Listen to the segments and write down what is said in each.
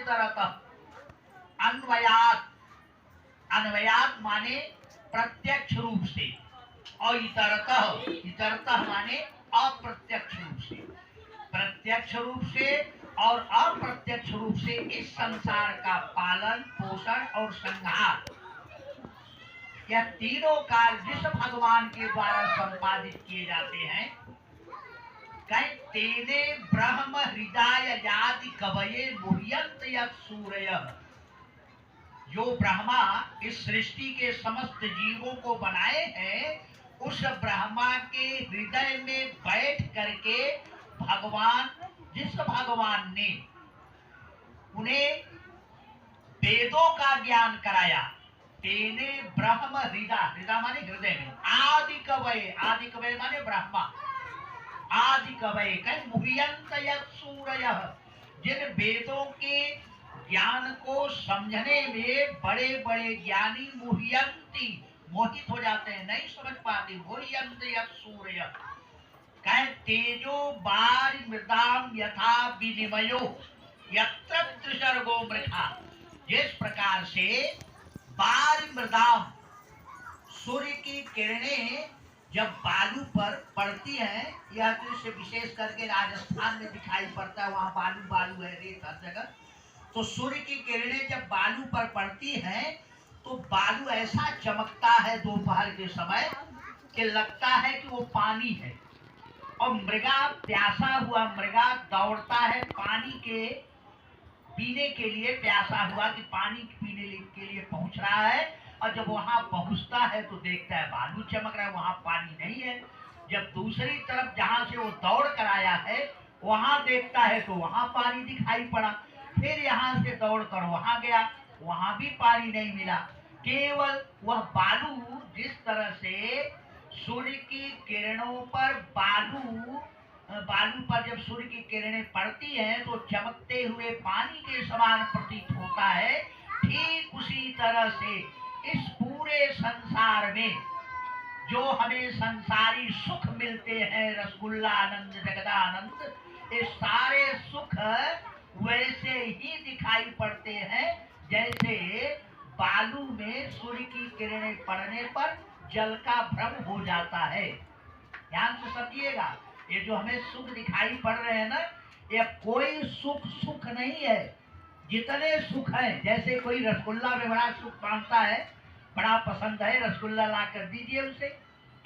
इतरतः अन्वयात, अन्वयात माने प्रत्यक्ष रूप से, और इतरतः, इतरतः माने अप्रत्यक्ष रूप से। प्रत्यक्ष रूप से और अप्रत्यक्ष रूप से इस संसार का पालन पोषण और संहार, यह तीनों कार्य जिस भगवान के द्वारा संपादित किए जाते हैं, कहीं तेने ब्रह्म हृदय जाति कवये मुह्यंत यत् सूरयः, जो ब्रह्मा इस सृष्टि के समस्त जीवों को बनाए हैं, उस ब्रह्मा के हृदय में बैठ करके भगवान, जिस भगवान ने उन्हें वेदों का ज्ञान कराया, तेने ब्रह्म हृदय, हृदय माने हृदय में, आदि कवये, आदि कवये माने ब्रह्मा, आदि कवये कहीं मुह्यंत यत् सूरयः, जिन वेदों के ज्ञान को समझने में बड़े बड़े ज्ञानी मुह्यंती, मोहित हो जाते हैं, नहीं समझ पाते, मुह्यंत यत् सूरयः, कहे तेजो बारी मृदाम यथा विनिमयो यत्र त्रिसर्गो मृथा, जिस प्रकार से बारी मृदाम, सूर्य की किरणें जब बालू पर पड़ती हैं, यह दृश्य विशेष करके राजस्थान में दिखाई पड़ता है, वहां बालू बालू है, रेत हर जगह। तो सूर्य की किरणें जब बालू पर पड़ती हैं तो बालू ऐसा चमकता है दोपहर के समय कि लगता है कि वो पानी है, और मृगा, प्यासा हुआ मृगा दौड़ता है पानी के पीने के लिए, प्यासा हुआ कि पानी पीने के लिए पहुंच रहा है, और जब वहां पहुंचता है तो देखता है बालू चमक रहा है, वहां पानी नहीं है। जब दूसरी तरफ जहां से वो दौड़ कर आया है वहां देखता है तो वहां पानी दिखाई पड़ा, फिर यहाँ से दौड़ कर वहां गया, वहां भी पानी नहीं मिला, केवल वह बालू, जिस तरह से सूर्य की किरणों पर बालू, बालू पर जब सूर्य की किरणें पड़ती हैं तो चमकते हुए पानी के समान प्रतीत होता है, ठीक उसी तरह से इस पूरे संसार में जो हमें संसारी सुख मिलते हैं, रसगुल्ला आनंद जगदानंद, ये सारे सुख वैसे ही दिखाई पड़ते हैं जैसे बालू में सूर्य की किरणें पड़ने पर जल का भ्रम हो जाता है। ध्यान से समझिएगा, ये जो हमें सुख दिखाई पड़ रहे हैं ना, ये कोई सुख सुख नहीं है। जितने सुख है, जैसे कोई रसगुल्ला में बड़ा सुख मानता है, बड़ा पसंद है, रसगुल्ला ला कर दीजिए उसे,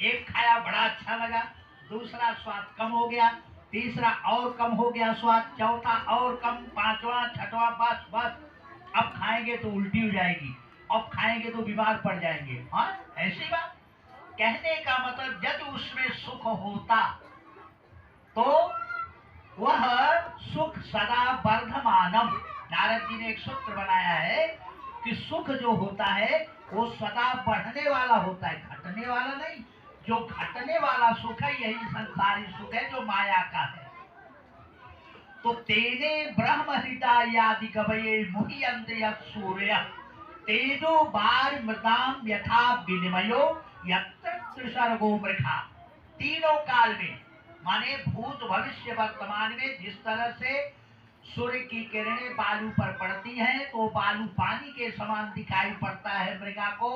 एक खाया बड़ा अच्छा लगा, दूसरा स्वाद कम हो गया, तीसरा और कम हो गया स्वाद, चौथा और कम, पांचवा छठवा, बस बस अब खाएंगे तो उल्टी हो जाएगी, अब खाएंगे तो बीमार पड़ जाएंगे। हाँ, ऐसी बात। कहने का मतलब यदि उसमें सुख होता तो वह सुख सदा वर्धमानम, नारद जी ने एक सूत्र बनाया है कि सुख जो होता है वो सदा बढ़ने वाला होता है, घटने वाला नहीं। जो घटने वाला सुख है यही संसारी सुख है जो माया का है। तो तेने ब्रह्म हृदय आदि कवये मुह्यन्त यत् सूर्यः तेजो बार मृदाम यथा विनिमयो यत्र त्रिसर्गो मृथा, तीनों काल में माने भूत भविष्य वर्तमान में जिस तरह से सूर्य की किरणें बालू पर पड़ती हैं तो बालू पानी के समान दिखाई पड़ता है मृगा को,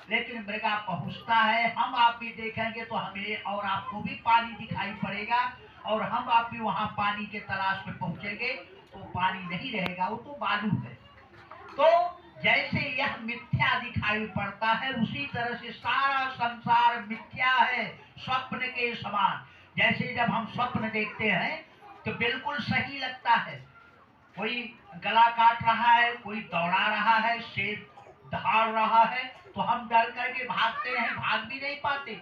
लेकिन मृगा पहुंचता है, हम आप भी देखेंगे तो हमें और आपको भी पानी दिखाई पड़ेगा, और हम आप भी वहां पानी के तलाश में पहुंचेंगे तो पानी नहीं रहेगा, वो तो बालू है। तो जैसे यह मिथ्या दिखाई पड़ता है उसी तरह से सारा संसार मिथ्या है, स्वप्न के समान। जैसे जब हम स्वप्न देखते हैं तो बिल्कुल सही लगता है, कोई गला काट रहा है, कोई दौड़ा रहा है, शेर दहाड़ रहा है, तो हम डर करके भागते हैं, भाग भी नहीं पाते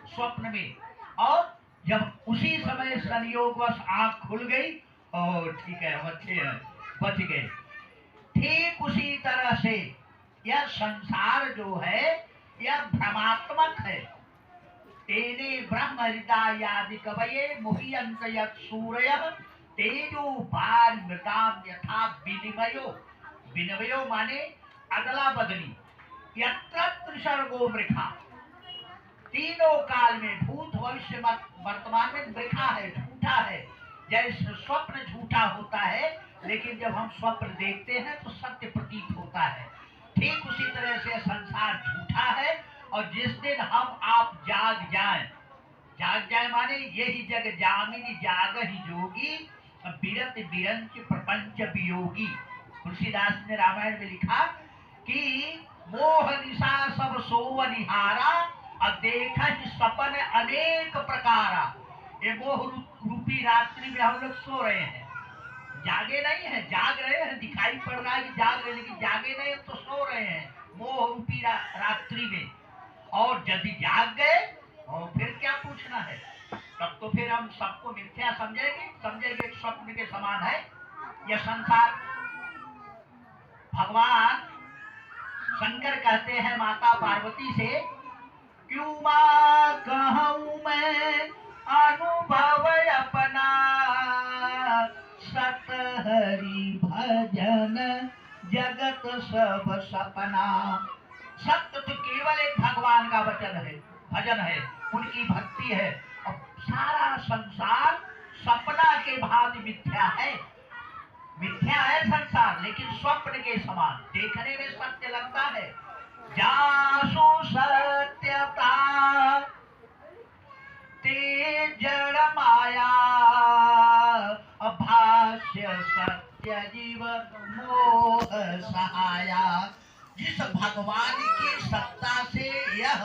स्वप्न में, और जब उसी समय संयोगवश आंख खुल गई और ठीक है बच्चे हैं, बच गए। ठीक उसी तरह से यह संसार जो है यह भ्रमात्मक है। तेने ब्रह्म हृदय आदि कवये मुह्यन्त यत् सूरयः तेजो बार मृताम यथा विनिमयो, विनिमयो माने अदला बदली, यत्र त्रिसर्गो मृथा, तीनों काल में भूत भविष्य वर्तमान में मृथा है, झूठा है। जैसे स्वप्न झूठा होता है लेकिन जब हम स्वप्न देखते हैं तो सत्य प्रतीत होता है। ठीक उसी तरह से संसार झूठा है, और जिस दिन हम आप जाग जाए माने यही जग जामिनी जाग ही जोगी, बिरत बिरंच प्रपंच वियोगी। तुलसीदास ने रामायण में लिखा कि मोह निशा सब सोवनिहारा, और देखा सपन अनेक प्रकारा। ये मोह रूपी रात्रि में हम लोग सो रहे हैं, जागे नहीं है, जाग रहे हैं, दिखाई पड़ रहा है कि जाग रहे हैं, लेकिन जागे नहीं, तो सो रहे हैं मोह रूपी रात्रि में। और यदि जाग गए और फिर क्या पूछना है, तब तो फिर हम सबको मिथ्या समझेंगे स्वप्न के समान है यह संसार। भगवान शंकर कहते हैं माता पार्वती से, क्यों मां कहूं मैं अनुभव अपना, सत हरि भजन जगत सब सपना। सत्य तो केवल एक भगवान का वचन है, भजन है, उनकी भक्ति है, और सारा संसार सपना के भांति मिथ्या है। मिथ्या है संसार, लेकिन स्वप्न के समान देखने में सत्य लगता है। जासु सत्यता ते जड़ माया, भाष्य सत्य जीव मोह सहाया। जिस भगवान की सत्ता से यह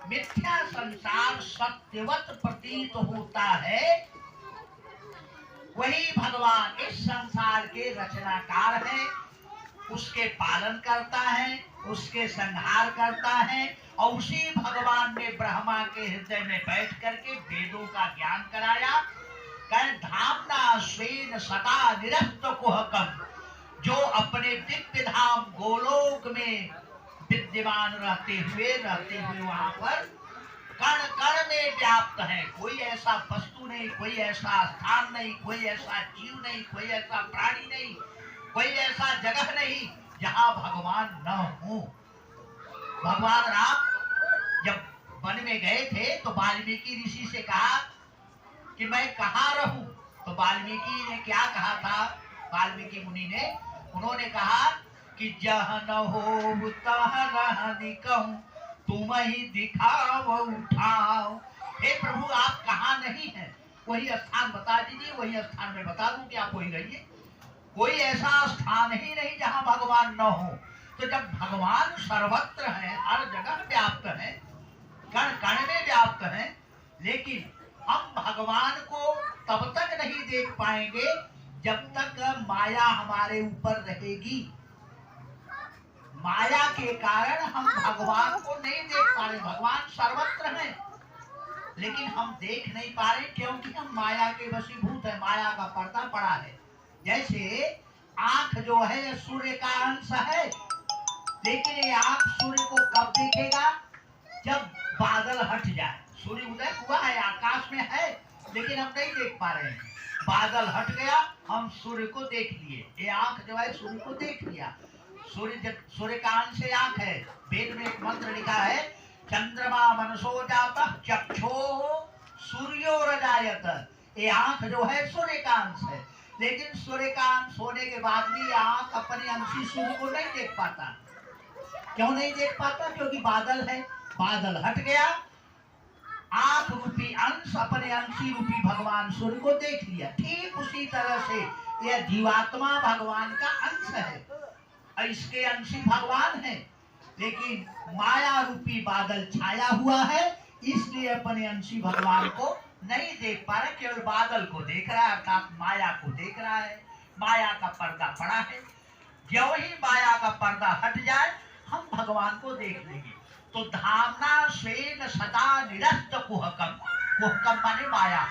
मिथ्या संसार सत्यवत प्रतीत होता है, वही भगवान इस संसार के रचनाकार है, उसके पालन करता है, उसके संहार करता है। और उसी भगवान ने ब्रह्मा के हृदय में बैठ करके वेदों का ज्ञान कराया। कह धामना स्वेन सदा निरस्त कुहकम, जो अपने दिव्य धाम गोलोक में विद्यमान रहते हुए वहां पर कण कण में व्याप्त है। कोई ऐसा वस्तु नहीं, कोई ऐसा स्थान नहीं, कोई ऐसा जीव नहीं, कोई ऐसा प्राणी नहीं, कोई ऐसा जगह नहीं जहां भगवान न हो। भगवान राम जब वन में गए थे तो वाल्मीकि ऋषि से कहा कि मैं कहाँ रहूं, तो वाल्मीकि ने क्या कहा था, वाल्मीकि मुनि ने, उन्होंने कहा कि जह न हो तह रहनि कहूं, तुम ही दिखाओ उठाओ। हे प्रभु आप कहाँ नहीं हैं, वही स्थान बता दीजिए, वही स्थान में बता दूं कि आप वही रहिए। कोई ऐसा स्थान ही नहीं जहां भगवान न हो। तो जब भगवान सर्वत्र है, हर जगह व्याप्त है, कण कण में व्याप्त है, लेकिन हम भगवान को तब तक नहीं देख पाएंगे जब तक माया हमारे ऊपर रहेगी। माया के कारण हम भगवान को नहीं देख पा रहे। भगवान सर्वत्र है, लेकिन हम देख नहीं पा रहे क्योंकि हम माया के वशीभूत है, माया का पर्दा पड़ा है। जैसे आंख जो है सूर्य का अंश है, लेकिन ये आंख सूर्य को कब देखेगा, जब बादल हट जाए। सूर्य उदय हुआ है, आकाश में है, लेकिन हम नहीं देख पा रहे हैं। बादल हट गया, हम सूर्य को देख लिए, ये आंख जो है सूर्य को देख लिया। सूर्य का अंश से आंख है। वेद में एक मंत्र लिखा है, चंद्रमा मनसो जाता चक्षो सूर्यो रजायत। ये आंख जो है सूर्य का अंश है, लेकिन सूर्य का अंश होने के बाद भी आंख अपने अंशी सूर्य को नहीं देख पाता। क्यों नहीं देख पाता, क्योंकि बादल है, बादल हट गया, आंख रूपी अंश अपने अंशी रूपी भगवान सूर्य को देख लिया। ठीक उसी तरह से यह जीवात्मा भगवान का अंश है, इसके अंशी भगवान है, लेकिन माया रूपी बादल छाया हुआ है, इसलिए अपने अंशी भगवान को नहीं देख पा रहा, केवल बादल को देख रहा है, अर्थात माया को देख रहा है। माया का पर्दा पड़ा है, जो ही माया का पर्दा हट जाए हम भगवान को देख लेंगे। तो धामना स्वेन सदा निरस्त कुहकम, कुहकम माने माया,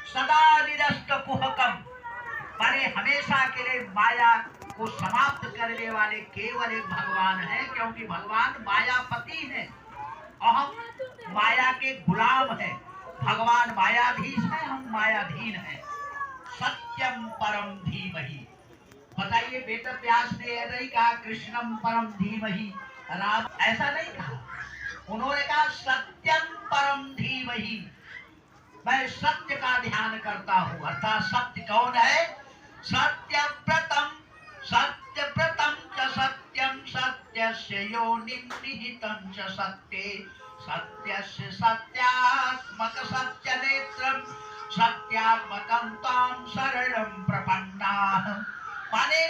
सदा निरस्त कुहकम माने हमेशा के लिए माया को समाप्त करने वाले केवल एक भगवान है, क्योंकि भगवान मायापति है और हम माया के गुलाम हैं। भगवान मायाधीश है, हम मायाधीन हैं। सत्यम परम धीमहि, बताइए वेद व्यास ने नहीं कहा कृष्णम परम धीमहि, राम ऐसा नहीं कहा, उन्होंने कहा सत्यम परम धीमहि, मैं सत्य का ध्यान करता हूं। अर्थात सत्य कौन है, सत्यव्रतम सत्यव्रतम च सत्यम सत्यस्य योनिं निहितं च सत्ये सत्यस्य सत्यात्मक सत्यनेत्रम सत्यात्मकं तां शरणं प्रपन्नाः। माने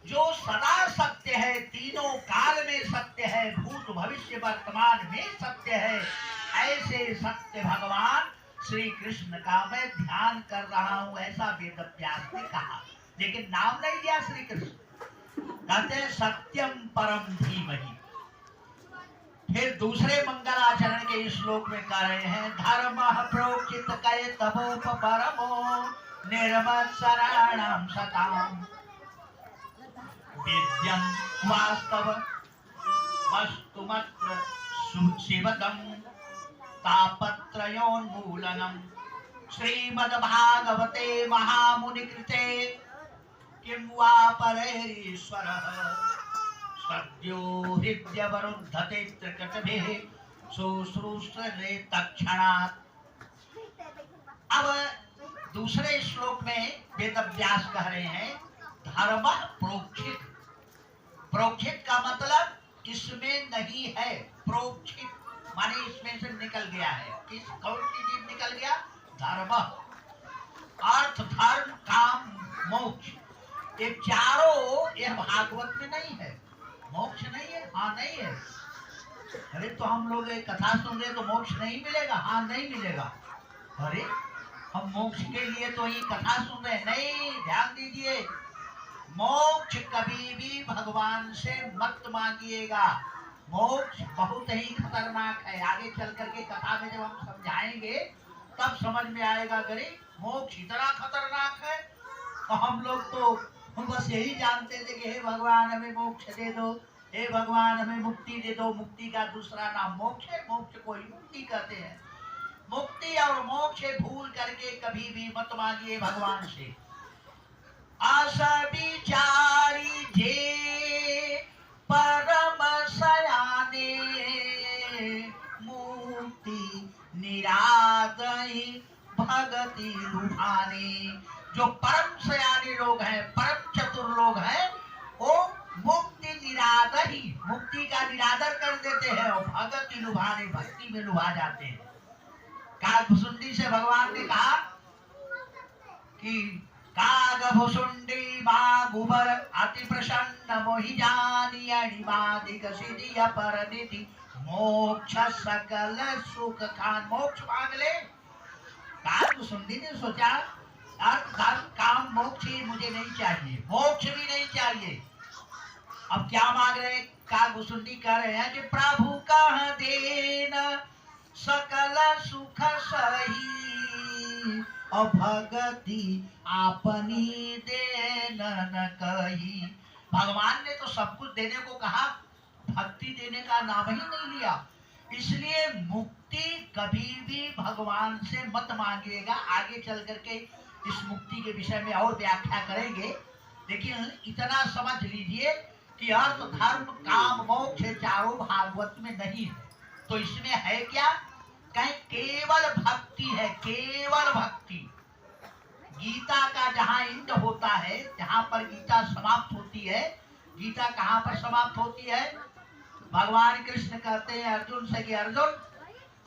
जो सदा सत्य है, तीनों काल में सत्य है, भूत भविष्य वर्तमान में सत्य है, ऐसे सत्य भगवान श्री कृष्ण का मैं ध्यान कर रहा हूं, ऐसा वेद व्यास ने कहा। लेकिन नाम नहीं दिया श्री कृष्ण, कहते सत्यम परम धीमहि। फिर दूसरे मंगलाचरण के श्लोक में कह रहे हैं धर्म प्रोचित कय तपोप परमो निर्मत्सराणाम सताम वेद्यम वास्तव वस्तुमत्र शिवदम तापत्रयोन्मूलनम श्रीमद्भागवते महामुनि कृते किं वा परैरीश्वरः सद्यो हृद्यवरुद्धते त्रिकटभिः शुश्रूषते तत्क्षणात्। अब दूसरे श्लोक में वेदव्यास कह रहे हैं धर्म प्रोक्षित। प्रोक्षित का मतलब इसमें नहीं है, प्रोक्षित माने इसमें से निकल गया है। किस कौन सी चीज निकल गया? धर्म, अर्थ, धर्म, काम, मोक्ष, ये चारों ये भागवत में नहीं है। मोक्ष नहीं है, हाँ नहीं है। अरे तो हम लोग एक कथा सुन रहे तो मोक्ष नहीं मिलेगा? हाँ नहीं मिलेगा। अरे हम मोक्ष के लिए तो ये कथा सुन रहे नहीं, ध्यान दीजिए, मोक्ष कभी भी भगवान से मत मांगिएगा। मोक्ष बहुत ही खतरनाक है। आगे चल करके कथा में जब हम समझाएंगे तब समझ में आएगा। गरीब मोक्ष इतना खतरनाक है, तो हम लोग तो बस यही जानते थे कि हे भगवान हमें मोक्ष दे दो, हे भगवान हमें मुक्ति दे दो। मुक्ति का दूसरा नाम मोक्ष है, मोक्ष को ही मुक्ति कहते हैं। मुक्ति और मोक्ष भूल करके कभी भी मत मांगिए भगवान से। आशा विचारी जे परम सयाने मुक्ति निरादई भगति लुभाने। जो परम सयाने लोग हैं, परम चतुर लोग हैं, वो मुक्ति निरादई, मुक्ति का निरादर कर देते हैं और भगति लुभाने, भक्ति में लुभा जाते हैं। कागभुसुंडी से भगवान ने कहा कि कागभुसुंडी मां गुबर अति प्रसन्न मोहि जानी अणिमादिक सिद्धि अपरनिधि मोक्ष सकल सुख खान। मोक्ष मांग ले। कागभुसुंडी ने सोचा अर्थ धर्म काम मोक्ष ही मुझे नहीं चाहिए, मोक्ष भी नहीं चाहिए। अब क्या मांग रहे? कागभुसुंडी कह रहे हैं कि प्रभु कह देन सकल सुख सही और भगति आपनी देन न कही। भगवान ने तो सब कुछ देने को कहा, भक्ति देने का नाम ही नहीं लिया। इसलिए मुक्ति कभी भी भगवान से मत मांगिएगा। आगे चल करके इस मुक्ति के विषय में और व्याख्या करेंगे, लेकिन इतना समझ लीजिए कि अर्थ धर्म काम मोक्ष चारों भागवत में नहीं है। तो इसमें है क्या? कहीं केवल भक्ति है, केवल भक्ति। गीता का जहाँ इंद होता है, जहाँ पर गीता समाप्त होती है, गीता कहाँ पर समाप्त होती है? भगवान कृष्ण कहते हैं अर्जुन से कि अर्जुन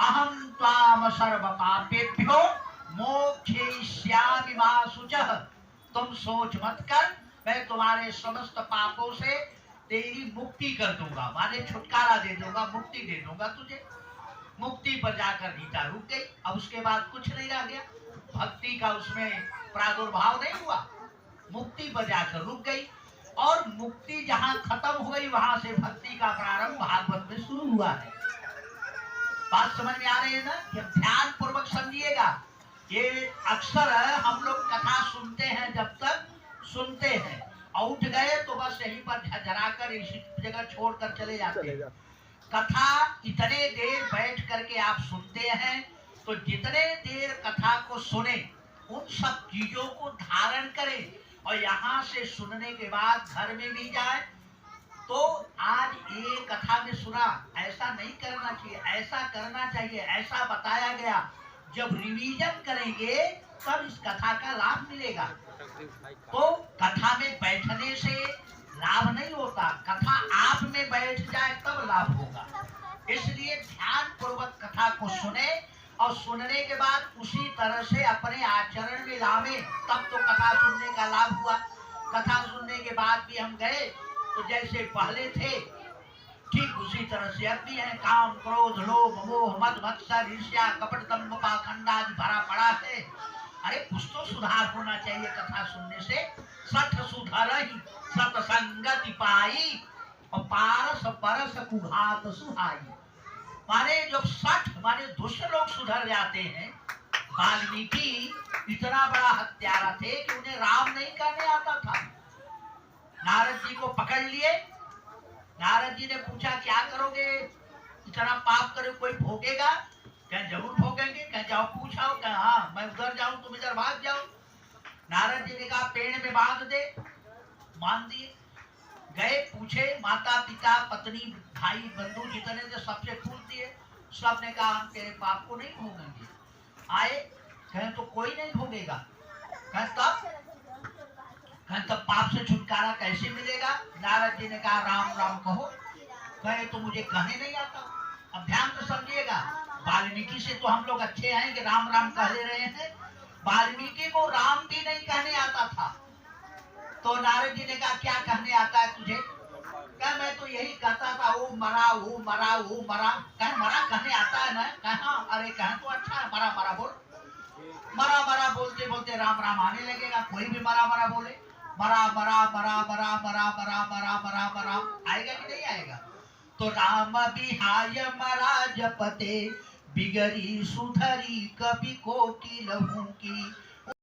अहम त्वाम सर्व पापेभ्यो मोक्षयिष्यामि मा शुचः। तुम सोच मत कर, मैं तुम्हारे समस्त पापों से तेरी मुक्ति कर दूंगा, माने छुटकारा दे दूंगा, मुक्ति दे दूंगा तुझे। मुक्ति पर जाकर गीता रुक गई। अब उसके बाद कुछ नहीं रह गया, भक्ति का उसमें प्रादुर्भाव नहीं हुआ, मुक्ति पर जाकर रुक गई। और मुक्ति जहाँ खत्म हो गई वहां से भक्ति का प्रारंभ भागवत में शुरू हुआ है। बात समझ में आ रही है ना? कि ध्यान पूर्वक समझिएगा। ये अक्सर हम लोग कथा सुनते हैं, जब तक सुनते हैं और उठ गए तो बस यहीं पर झरझरा कर इसी जगह छोड़कर चले जाते हैं। कथा इतने देर बैठ करके आप सुनते हैं, तो जितने देर कथा को सुने उन सब चीजों को धारण करें और यहाँ से सुनने के बाद घर में भी जाए। तो आज ये कथा में सुना, ऐसा नहीं करना चाहिए, ऐसा करना चाहिए, ऐसा बताया गया। जब रिवीजन करेंगे तब इस कथा का लाभ मिलेगा। तो कथा में बैठने से लाभ नहीं होता, कथा आप में बैठ जाए तब लाभ होगा। इसलिए ध्यान पूर्वक कथा को सुने और सुनने के बाद उसी तरह से अपने आचरण में लावे, तब तो कथा सुनने का लाभ हुआ। कथा सुनने के बाद भी हम गए तो जैसे पहले थे ठीक उसी तरह से अब भी है। काम क्रोध लोभ मोह मद मत्सर ईर्ष्या कपट दंभ पाखंड आदि भरा पड़ा है। अरे कुछ तो सुधार होना चाहिए कथा सुनने से। सठ सुधर ही सतसंगति पाई और पारस परस कुघात सुहाई। माने जब 60 माने दुष्ट लोग सुधर जाते हैं। वाल्मीकि इतना बड़ा हत्यारा थे कि उन्हें राम नहीं कहने आता था। नारद जी को पकड़ लिए। नारद जी ने पूछा क्या करोगे, इतना पाप करे कोई भोगेगा? क्या जरूर भोगेंगे। क्या जाओ पूछाओ, क्या हाँ मैं उधर जाऊं तुम इधर भाग जाओ। नारद जी ने कहा पेड़ में बांध दे, बांध दिए। गए पूछे माता पिता पत्नी भाई बंधु जितने थे सबसे पूछ दिए। सबने कहा हम तेरे पाप को नहीं भोगेंगे। आए कहें तो कोई नहीं भोगेगा। कहें तब पाप से छुटकारा कैसे मिलेगा? नारद जी ने कहा राम राम कहो। कहे तो मुझे कहने नहीं आता। अब ध्यान तो समझिएगा, वाल्मीकि से तो हम लोग अच्छे हैं कि राम राम कह ले रहे हैं। वाल्मीकि को राम भी नहीं कहने आता था। तो नारद जी ने कहा क्या कहने आता है तुझे? क्या मैं तो यही कहता था वो मरा वो मरा वो मरा। कह मरा कहने आता है ना? कहा अरे कह तो अच्छा है, मरा मरा बोल। मरा मरा बोलते बोलते राम राम आने लगेगा। कोई भी मरा मरा बोले, मरा मरा मरा मरा मरा मरा मरा मरा मरा आएगा कि नहीं आएगा? तो राम बिहाय मरा जपते बिगड़ी सुधरी कभी कोटि लहू की।